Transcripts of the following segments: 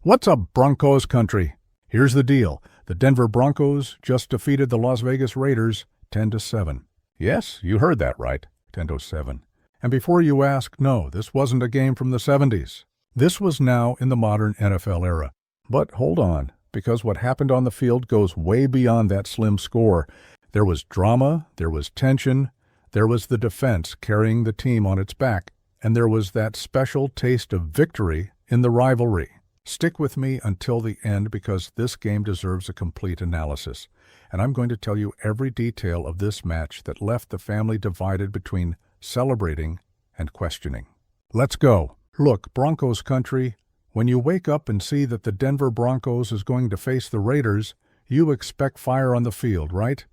What's up, Broncos Country? Here's the deal. The Denver Broncos just defeated the Las Vegas Raiders 10-7. Yes, you heard that right, 10-7. And before you ask, no, this wasn't a game from the 70s. This was now in the modern NFL era. But hold on, because what happened on the field goes way beyond that slim score. There was drama, there was tension, there was the defense carrying the team on its back, and there was that special taste of victory in the rivalry. Stick with me until the end because this game deserves a complete analysis, and I'm going to tell you every detail of this match that left the family divided between celebrating and questioning. Let's go. Look, Broncos Country, when you wake up and see that the Denver Broncos is going to face the Raiders, you expect fire on the field, right?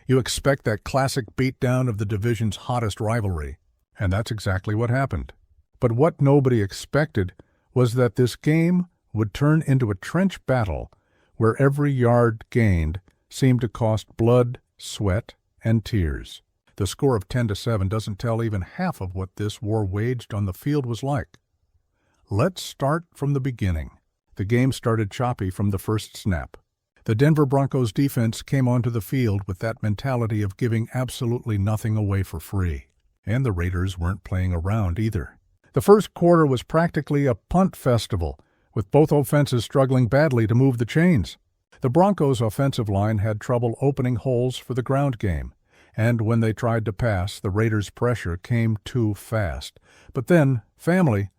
You expect that classic beatdown of the division's hottest rivalry, and that's exactly what happened. But what nobody expected was that this game would turn into a trench battle where every yard gained seemed to cost blood, sweat, and tears. The score of 10-7 doesn't tell even half of what this war waged on the field was like. Let's start from the beginning. The game started choppy from the first snap. The Denver Broncos defense came onto the field with that mentality of giving absolutely nothing away for free. And the Raiders weren't playing around either. The first quarter was practically a punt festival, with both offenses struggling badly to move the chains. The Broncos' offensive line had trouble opening holes for the ground game, and when they tried to pass, the Raiders' pressure came too fast. But then, family,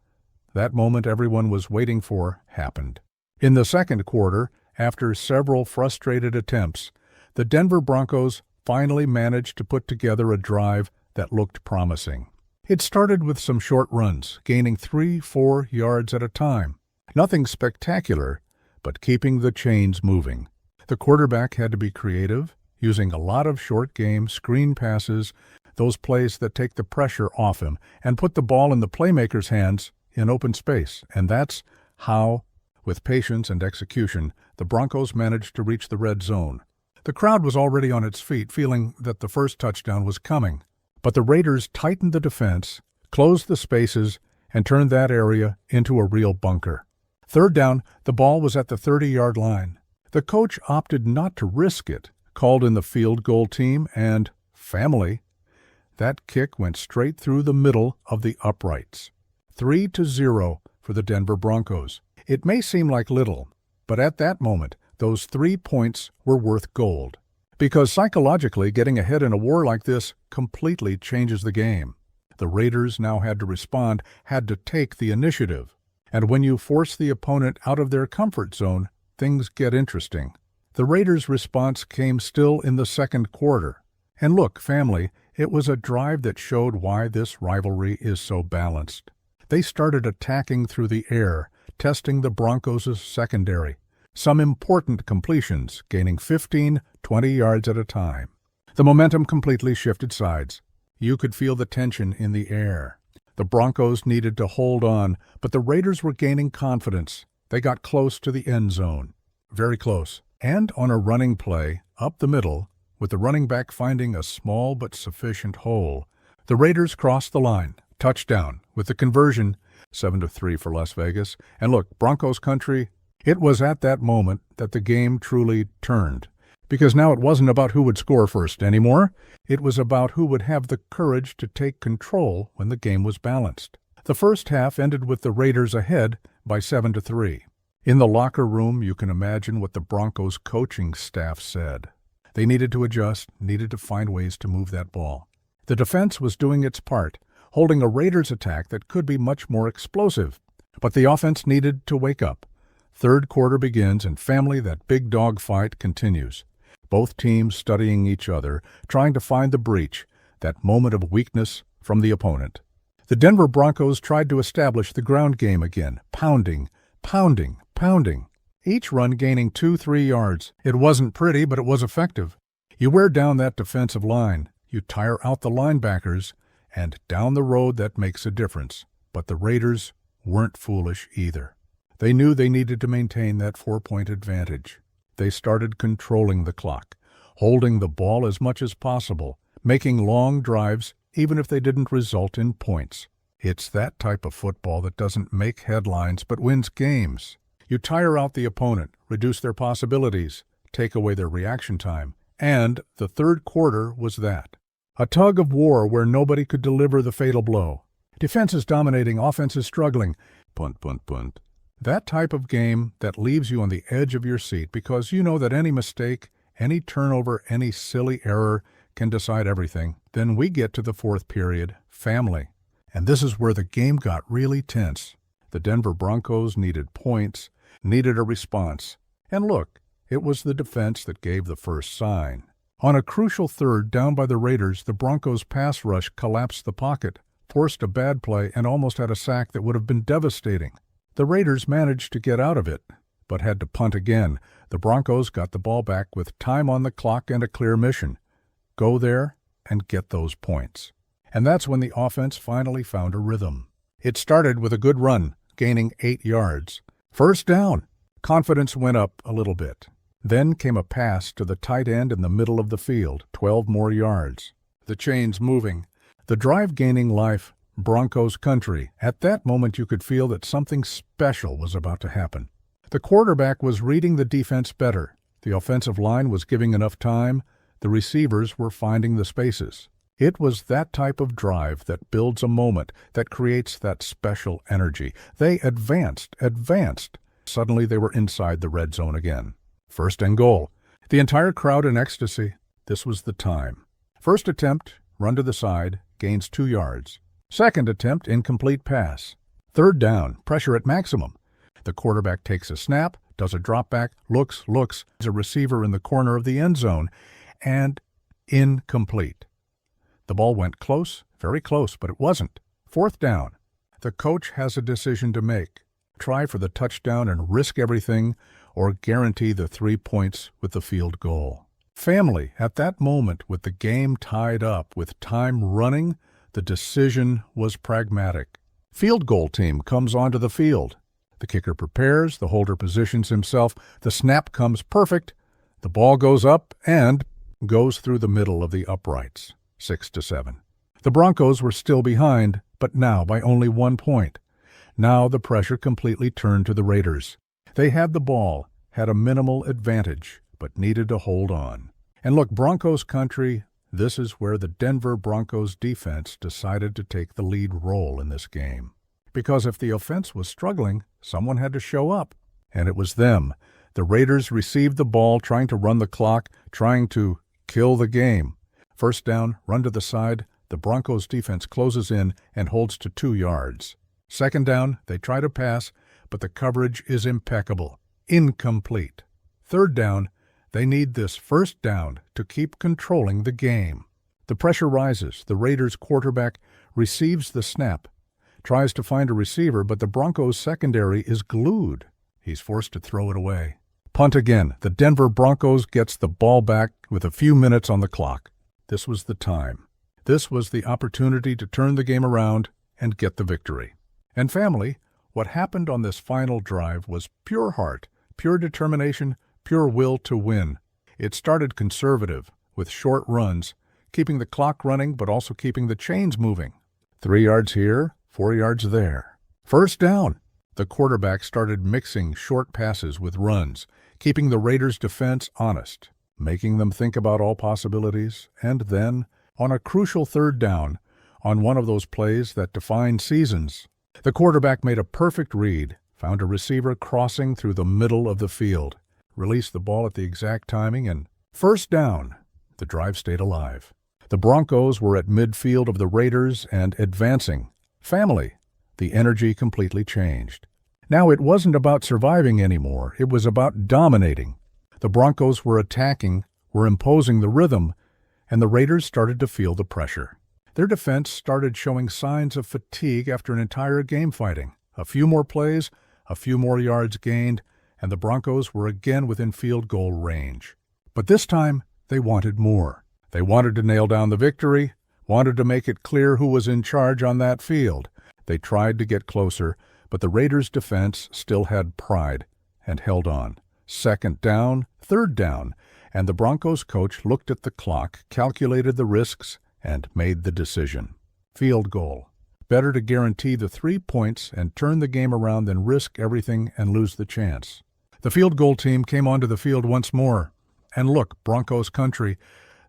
that moment everyone was waiting for, happened. In the second quarter, after several frustrated attempts, the Denver Broncos finally managed to put together a drive that looked promising. It started with some short runs, gaining 3-4 yards at a time. Nothing spectacular, but keeping the chains moving. The quarterback had to be creative, using a lot of short game screen passes, those plays that take the pressure off him and put the ball in the playmaker's hands in open space. And that's how, with patience and execution, the Broncos managed to reach the red zone. The crowd was already on its feet, feeling that the first touchdown was coming. But the Raiders tightened the defense, closed the spaces, and turned that area into a real bunker. Third down, the ball was at the 30-yard line. The coach opted not to risk it, called in the field goal team, and, family, that kick went straight through the middle of the uprights. 3-0 for the Denver Broncos. It may seem like little, but at that moment, those 3 points were worth gold. Because psychologically, getting ahead in a war like this completely changes the game. The Raiders now had to respond, had to take the initiative. And when you force the opponent out of their comfort zone, things get interesting. The Raiders' response came still in the second quarter. And look, family, it was a drive that showed why this rivalry is so balanced. They started attacking through the air, testing the Broncos' secondary. Some important completions, gaining 15, 20 yards at a time. The momentum completely shifted sides. You could feel the tension in the air. The Broncos needed to hold on, but the Raiders were gaining confidence. They got close to the end zone. Very close. And on a running play, up the middle, with the running back finding a small but sufficient hole, the Raiders crossed the line. Touchdown. With the conversion, 7-3 for Las Vegas. And look, Broncos Country, it was at that moment that the game truly turned. Because now it wasn't about who would score first anymore. It was about who would have the courage to take control when the game was balanced. The first half ended with the Raiders ahead by 7-3. In the locker room, you can imagine what the Broncos coaching staff said. They needed to adjust, needed to find ways to move that ball. The defense was doing its part, holding a Raiders attack that could be much more explosive. But the offense needed to wake up. Third quarter begins, and family, that big dog fight continues. Both teams studying each other, trying to find the breach, that moment of weakness from the opponent. The Denver Broncos tried to establish the ground game again, pounding, pounding, pounding. Each run gaining 2-3 yards. It wasn't pretty, but it was effective. You wear down that defensive line, you tire out the linebackers, and down the road that makes a difference. But the Raiders weren't foolish either. They knew they needed to maintain that 4-point advantage. They started controlling the clock, holding the ball as much as possible, making long drives even if they didn't result in points. It's that type of football that doesn't make headlines but wins games. You tire out the opponent, reduce their possibilities, take away their reaction time. And the third quarter was that. A tug of war where nobody could deliver the fatal blow. Defense is dominating, offense is struggling. Punt, punt, punt. That type of game that leaves you on the edge of your seat because you know that any mistake, any turnover, any silly error can decide everything. Then we get to the fourth period, family. And this is where the game got really tense. The Denver Broncos needed points, needed a response. And look, it was the defense that gave the first sign. On a crucial third down by the Raiders, the Broncos' pass rush collapsed the pocket, forced a bad play, and almost had a sack that would have been devastating. The Raiders managed to get out of it, but had to punt again. The Broncos got the ball back with time on the clock and a clear mission. Go there and get those points. And that's when the offense finally found a rhythm. It started with a good run, gaining 8 yards. First down. Confidence went up a little bit. Then came a pass to the tight end in the middle of the field, 12 more yards. The chains moving. The drive gaining life. Broncos Country. At that moment you could feel that something special was about to happen. The quarterback was reading the defense better. The offensive line was giving enough time. The receivers were finding the spaces. It was that type of drive that builds a moment, that creates that special energy. They advanced. Suddenly they were inside the red zone again. First and goal. The entire crowd in ecstasy. This was the time. First attempt, run to the side, gains 2 yards. Second attempt, incomplete pass. Third down, pressure at maximum. The quarterback takes a snap, does a drop back, looks, a receiver in the corner of the end zone, and incomplete. The ball went close, very close, but it wasn't. Fourth down. The coach has a decision to make. Try for the touchdown and risk everything, or guarantee the 3 points with the field goal. Family, at that moment, with the game tied up, with time running, the decision was pragmatic. Field goal team comes onto the field. The kicker prepares, the holder positions himself, the snap comes perfect, the ball goes up and goes through the middle of the uprights, 6-7. The Broncos were still behind, but now by only 1 point. Now the pressure completely turned to the Raiders. They had the ball, had a minimal advantage, but needed to hold on. And look, Broncos Country, this is where the Denver Broncos defense decided to take the lead role in this game. Because if the offense was struggling, someone had to show up. And it was them. The Raiders received the ball, trying to run the clock, trying to kill the game. First down, run to the side. The Broncos defense closes in and holds to 2 yards. Second down, they try to pass, but the coverage is impeccable. Incomplete. Third down, they need this first down to keep controlling the game. The pressure rises. The Raiders quarterback receives the snap, tries to find a receiver, but the Broncos secondary is glued. He's forced to throw it away. Punt again. The Denver Broncos gets the ball back with a few minutes on the clock. This was the time. This was the opportunity to turn the game around and get the victory. And family, what happened on this final drive was pure heart, pure determination, pure will to win. It started conservative, with short runs, keeping the clock running but also keeping the chains moving. 3 yards here, 4 yards there. First down. The quarterback started mixing short passes with runs, keeping the Raiders' defense honest, making them think about all possibilities, and then, on a crucial third down, on one of those plays that define seasons, the quarterback made a perfect read, found a receiver crossing through the middle of the field, released the ball at the exact timing, and first down. The drive stayed alive. The Broncos were at midfield of the Raiders and advancing. Family. The energy completely changed. Now it wasn't about surviving anymore. It was about dominating. The Broncos were attacking, were imposing the rhythm, and the Raiders started to feel the pressure. Their defense started showing signs of fatigue after an entire game fighting. A few more plays, a few more yards gained, and the Broncos were again within field goal range. But this time, they wanted more. They wanted to nail down the victory, wanted to make it clear who was in charge on that field. They tried to get closer, but the Raiders' defense still had pride and held on. Second down, third down, and the Broncos coach looked at the clock, calculated the risks, and made the decision. Field goal. Better to guarantee the 3 points and turn the game around than risk everything and lose the chance. The field goal team came onto the field once more. And look, Broncos Country,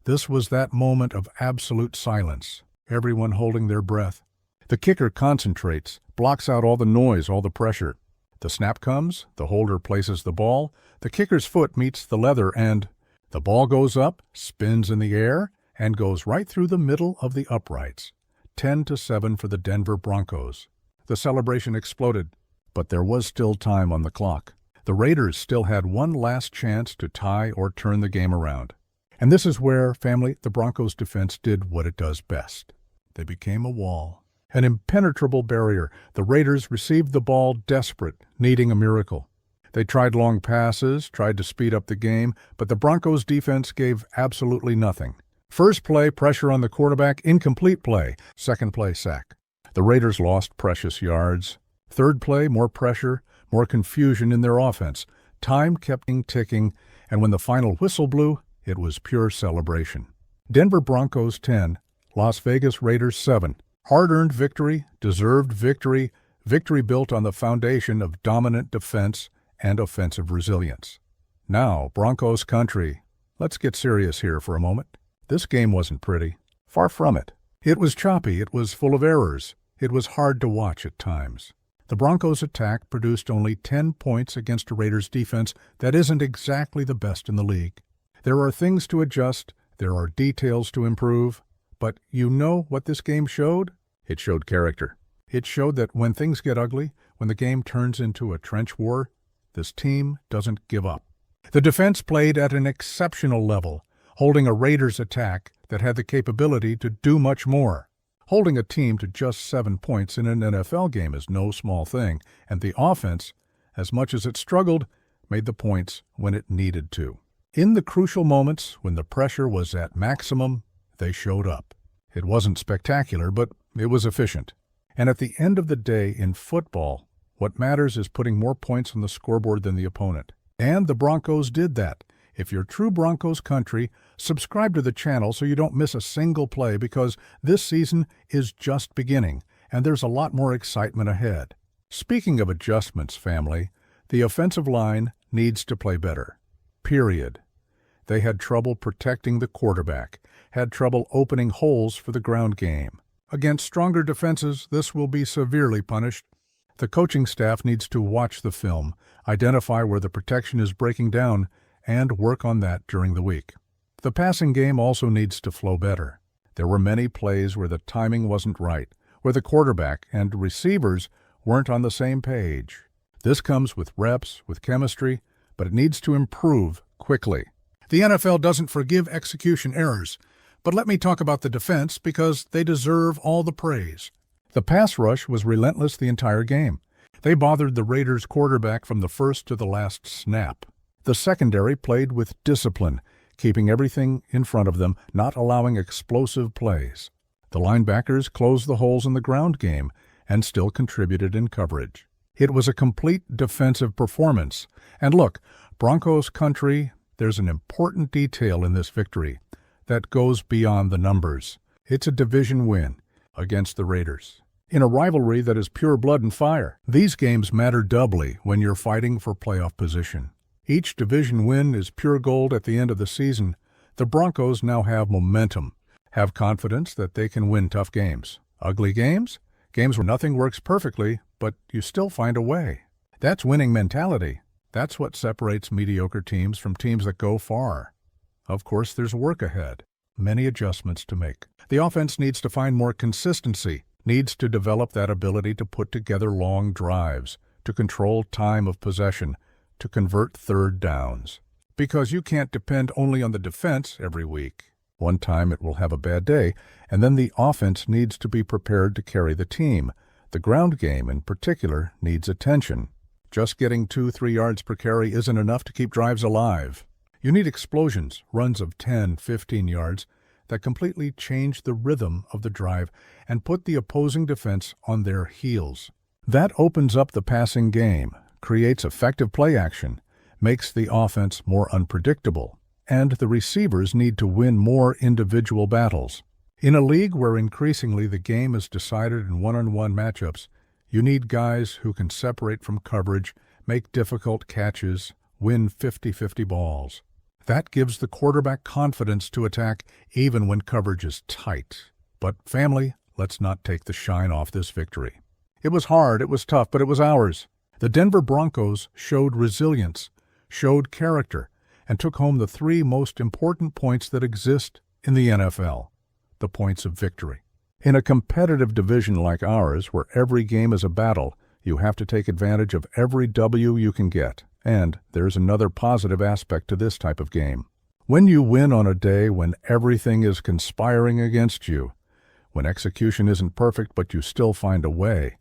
this was that moment of absolute silence, everyone holding their breath. The kicker concentrates, blocks out all the noise, all the pressure. The snap comes, the holder places the ball, the kicker's foot meets the leather, and the ball goes up, spins in the air, and goes right through the middle of the uprights. 10-7 for the Denver Broncos. The celebration exploded, but there was still time on the clock. The Raiders still had one last chance to tie or turn the game around. And this is where, family, the Broncos defense did what it does best. They became a wall, an impenetrable barrier. The Raiders received the ball desperate, needing a miracle. They tried long passes, tried to speed up the game, but the Broncos defense gave absolutely nothing. First play, pressure on the quarterback, incomplete play. Second play, sack. The Raiders lost precious yards. Third play, more pressure, more confusion in their offense. Time kept ticking, and when the final whistle blew, it was pure celebration. Denver Broncos 10, Las Vegas Raiders 7. Hard-earned victory, deserved victory, victory built on the foundation of dominant defense and offensive resilience. Now, Broncos Country, let's get serious here for a moment. This game wasn't pretty. Far from it. It was choppy, it was full of errors, it was hard to watch at times. The Broncos' attack produced only 10 points against a Raiders defense that isn't exactly the best in the league. There are things to adjust, there are details to improve, but you know what this game showed? It showed character. It showed that when things get ugly, when the game turns into a trench war, this team doesn't give up. The defense played at an exceptional level, holding a Raiders attack that had the capability to do much more. Holding a team to just 7 points in an NFL game is no small thing, and the offense, as much as it struggled, made the points when it needed to. In the crucial moments, when the pressure was at maximum, they showed up. It wasn't spectacular, but it was efficient. And at the end of the day, in football, what matters is putting more points on the scoreboard than the opponent. And the Broncos did that. If you're true Broncos Country, subscribe to the channel so you don't miss a single play, because this season is just beginning, and there's a lot more excitement ahead. Speaking of adjustments, family, the offensive line needs to play better. Period. They had trouble protecting the quarterback, had trouble opening holes for the ground game. Against stronger defenses, this will be severely punished. The coaching staff needs to watch the film, identify where the protection is breaking down, and work on that during the week. The passing game also needs to flow better. There were many plays where the timing wasn't right, where the quarterback and receivers weren't on the same page. This comes with reps, with chemistry, but it needs to improve quickly. The NFL doesn't forgive execution errors, but let me talk about the defense because they deserve all the praise. The pass rush was relentless the entire game. They bothered the Raiders' quarterback from the first to the last snap. The secondary played with discipline, keeping everything in front of them, not allowing explosive plays. The linebackers closed the holes in the ground game and still contributed in coverage. It was a complete defensive performance. And look, Broncos Country, there's an important detail in this victory that goes beyond the numbers. It's a division win against the Raiders, in a rivalry that is pure blood and fire. These games matter doubly when you're fighting for playoff position. Each division win is pure gold at the end of the season. The Broncos now have momentum, have confidence that they can win tough games. Ugly games? Games where nothing works perfectly, but you still find a way. That's winning mentality. That's what separates mediocre teams from teams that go far. Of course, there's work ahead, many adjustments to make. The offense needs to find more consistency, needs to develop that ability to put together long drives, to control time of possession, to convert third downs. Because you can't depend only on the defense every week. One time it will have a bad day, and then the offense needs to be prepared to carry the team. The ground game, in particular, needs attention. Just getting 2-3 yards per carry isn't enough to keep drives alive. You need explosions, runs of 10-15 yards, that completely change the rhythm of the drive and put the opposing defense on their heels. That opens up the passing game, creates effective play action, makes the offense more unpredictable, and the receivers need to win more individual battles. In a league where increasingly the game is decided in one-on-one matchups, you need guys who can separate from coverage, make difficult catches, win 50-50 balls. That gives the quarterback confidence to attack even when coverage is tight. But family, let's not take the shine off this victory. It was hard, it was tough, but it was ours. The Denver Broncos showed resilience, showed character, and took home the 3 most important points that exist in the NFL, the points of victory. In a competitive division like ours, where every game is a battle, you have to take advantage of every W you can get. And there's another positive aspect to this type of game. When you win on a day when everything is conspiring against you, when execution isn't perfect but you still find a way,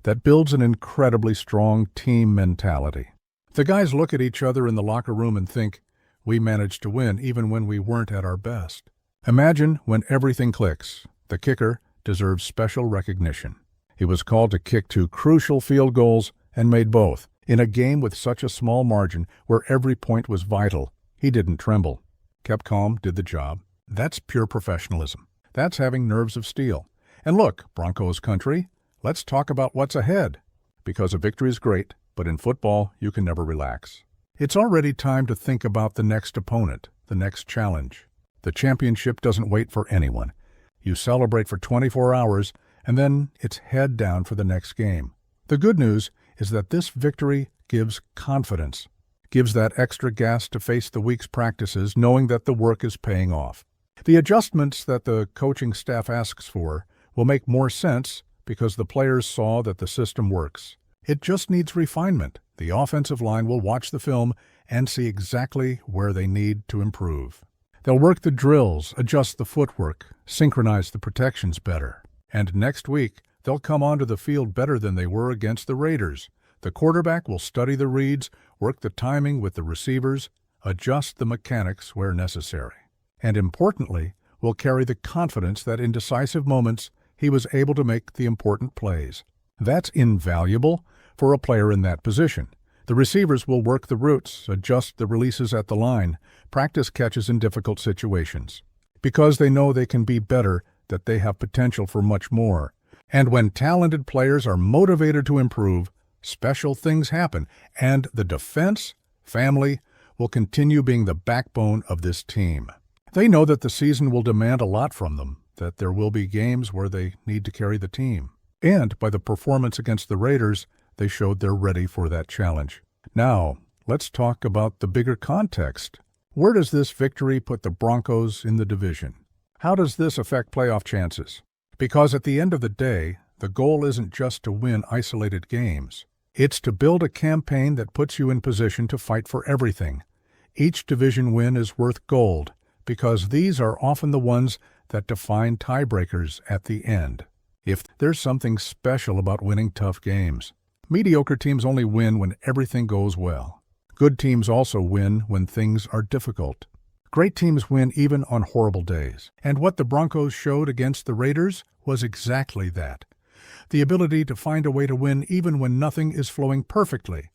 that builds an incredibly strong team mentality. The guys look at each other in the locker room and think, we managed to win even when we weren't at our best. Imagine when everything clicks. The kicker deserves special recognition. He was called to kick 2 crucial field goals and made both. In a game with such a small margin where every point was vital, he didn't tremble. Kept calm, did the job. That's pure professionalism. That's having nerves of steel. And look, Broncos Country, let's talk about what's ahead. Because a victory is great, but in football, you can never relax. It's already time to think about the next opponent, the next challenge. The championship doesn't wait for anyone. You celebrate for 24 hours, and then it's head down for the next game. The good news is that this victory gives confidence, gives that extra gas to face the week's practices, knowing that the work is paying off. The adjustments that the coaching staff asks for will make more sense because the players saw that the system works. It just needs refinement. The offensive line will watch the film and see exactly where they need to improve. They'll work the drills, adjust the footwork, synchronize the protections better. And next week, they'll come onto the field better than they were against the Raiders. The quarterback will study the reads, work the timing with the receivers, adjust the mechanics where necessary. And importantly, will carry the confidence that in decisive moments, he was able to make the important plays. That's invaluable for a player in that position. The receivers will work the routes, adjust the releases at the line, practice catches in difficult situations. Because they know they can be better, that they have potential for much more. And when talented players are motivated to improve, special things happen, and the defense, family, will continue being the backbone of this team. They know that the season will demand a lot from them, that there will be games where they need to carry the team. And by the performance against the Raiders, they showed they're ready for that challenge. Now, let's talk about the bigger context. Where does this victory put the Broncos in the division? How does this affect playoff chances? Because at the end of the day, the goal isn't just to win isolated games. It's to build a campaign that puts you in position to fight for everything. Each division win is worth gold, because these are often the ones that define tiebreakers at the end. If there's something special about winning tough games, mediocre teams only win when everything goes well. Good teams also win when things are difficult. Great teams win even on horrible days. And what the Broncos showed against the Raiders was exactly that. The ability to find a way to win even when nothing is flowing perfectly.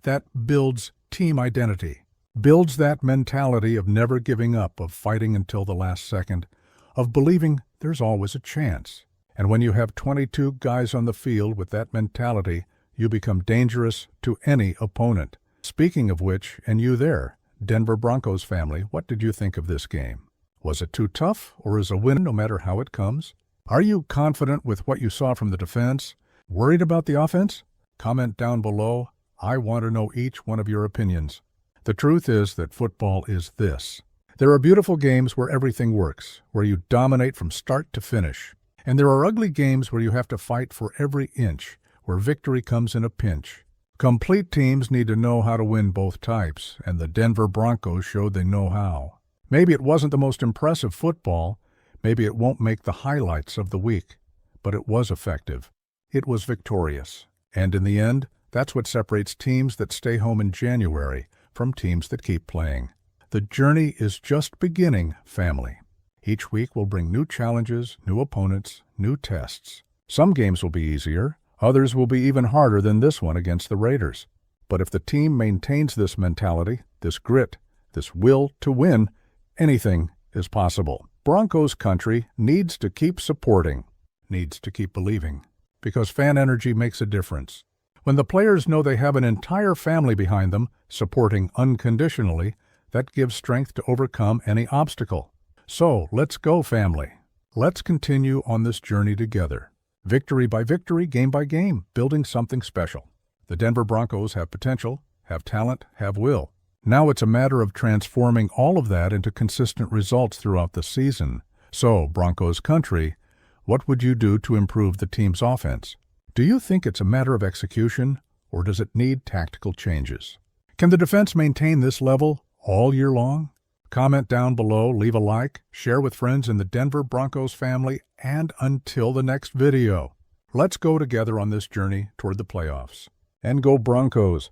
That builds team identity, builds that mentality of never giving up, of fighting until the last second, of believing there's always a chance. And when you have 22 guys on the field with that mentality, you become dangerous to any opponent. Speaking of which, and you there, Denver Broncos family, what did you think of this game? Was it too tough, or is a win no matter how it comes? Are you confident with what you saw from the defense? Worried about the offense? Comment down below. I want to know each one of your opinions. The truth is that football is this. There are beautiful games where everything works, where you dominate from start to finish. And there are ugly games where you have to fight for every inch, where victory comes in a pinch. Complete teams need to know how to win both types, and the Denver Broncos showed they know how. Maybe it wasn't the most impressive football, maybe it won't make the highlights of the week, but it was effective. It was victorious. And in the end, that's what separates teams that stay home in January from teams that keep playing. The journey is just beginning, family. Each week will bring new challenges, new opponents, new tests. Some games will be easier. Others will be even harder than this one against the Raiders. But if the team maintains this mentality, this grit, this will to win, anything is possible. Broncos Country needs to keep supporting, needs to keep believing, because fan energy makes a difference. When the players know they have an entire family behind them, supporting unconditionally, that gives strength to overcome any obstacle. So, let's go, family. Let's continue on this journey together. Victory by victory, game by game, building something special. The Denver Broncos have potential, have talent, have will. Now it's a matter of transforming all of that into consistent results throughout the season. So, Broncos Country, what would you do to improve the team's offense? Do you think it's a matter of execution, or does it need tactical changes? Can the defense maintain this level all year long? Comment down below, leave a like, share with friends in the Denver Broncos family, and until the next video, let's go together on this journey toward the playoffs. And go Broncos!